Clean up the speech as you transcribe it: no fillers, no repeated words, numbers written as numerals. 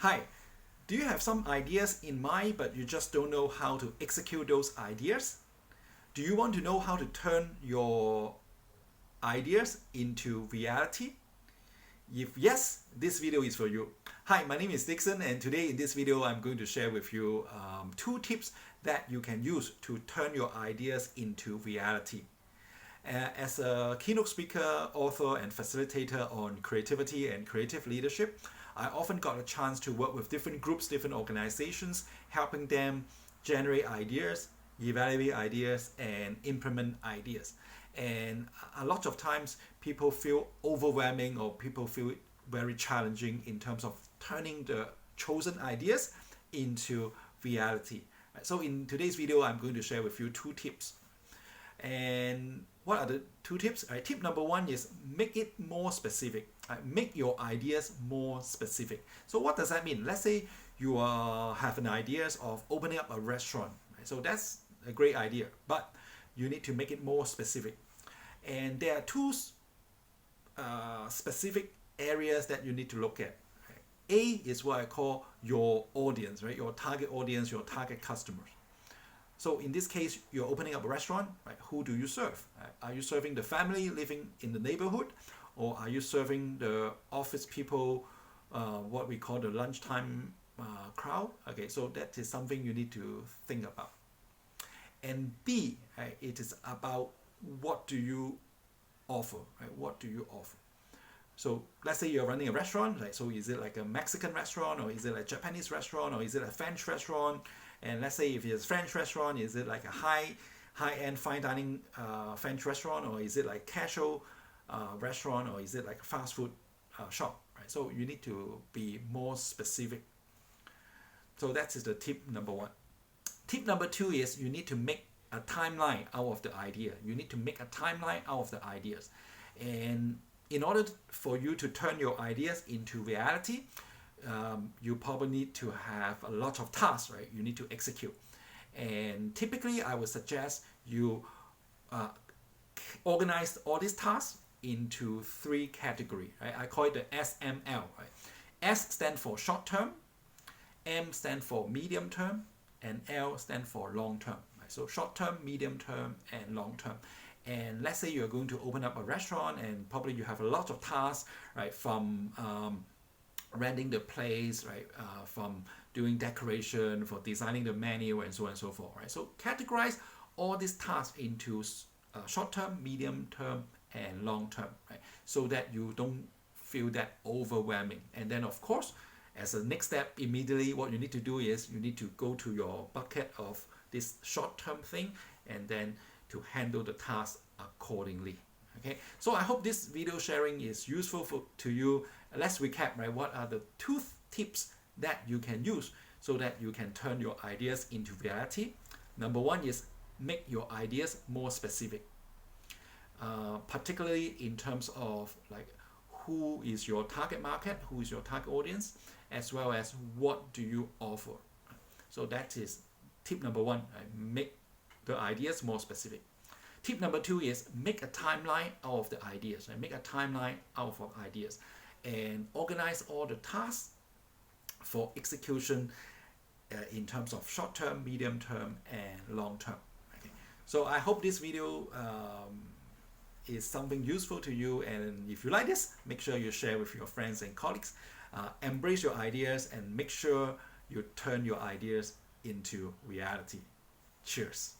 Hi, do you have some ideas in mind but you just don't know how to execute those ideas? Do you want to know how to turn your ideas into reality? If yes, this video is for you. Hi, my name is Dixon, and today in this video I'm going to share with you two tips that you can use to turn your ideas into reality. As a keynote speaker, author, and facilitator on creativity and creative leadership, I often got a chance to work with different groups, different organizations, helping them generate ideas, evaluate ideas, and implement ideas. And a lot of times people feel overwhelming or people feel it very challenging in terms of turning the chosen ideas into reality. So in today's video, I'm going to share with you two tips. And what are the two tips? Tip number one is make it more specific. Make your ideas more specific. So what does that mean? Let's say you have an idea of opening up a restaurant. So that's a great idea, but you need to make it more specific. And there are two specific areas that you need to look at. A is what I call your audience, right? Your target audience, your target customers. So in this case, you're opening up a restaurant, right? Who do you serve? Are you serving the family living in the neighborhood? Or are you serving the office people, what we call the lunchtime crowd? Okay, so that is something you need to think about. And B, it is about what do you offer, right? What do you offer? So let's say you're running a restaurant, right? So is it like a Mexican restaurant, or is it a Japanese restaurant, or is it a French restaurant? And let's say if it's a French restaurant, is it like a high-end fine dining French restaurant, or is it like casual restaurant, or is it like a fast food shop, right? So you need to be more specific. So that is the tip number one. Tip number two is you need to make a timeline out of the idea. You need to make a timeline out of the ideas. And in order for you to turn your ideas into reality, you probably need to have a lot of tasks, right? You need to execute. And typically, I would suggest you organize all these tasks into three categories, right? I call it the SML, right? S stands for short term, M stands for medium term, and L stands for long term. Right? So short term, medium term, and long term. And let's say you're going to open up a restaurant, and probably you have a lot of tasks, right? From renting the place, right? From doing decoration, for designing the menu, and so on and so forth, right? So categorize all these tasks into short term, medium term, and long term, right? So that you don't feel that overwhelming. And then of course, as a next step, immediately what you need to do is you need to go to your bucket of this short term thing, and then to handle the task accordingly. Okay, so I hope this video sharing is useful to you. Let's recap, right? What are the two tips that you can use so that you can turn your ideas into reality? Number one is make your ideas more specific, particularly in terms of like who is your target market, who is your target audience, as well as what do you offer. So that is tip number one, right? Make the ideas more specific. Tip number two is make a timeline out of the ideas. Right? Make a timeline out of ideas and organize all the tasks for execution in terms of short term, medium term, and long term. Okay. So I hope this video is something useful to you, and if you like this, make sure you share with your friends and colleagues. Embrace your ideas and make sure you turn your ideas into reality. Cheers.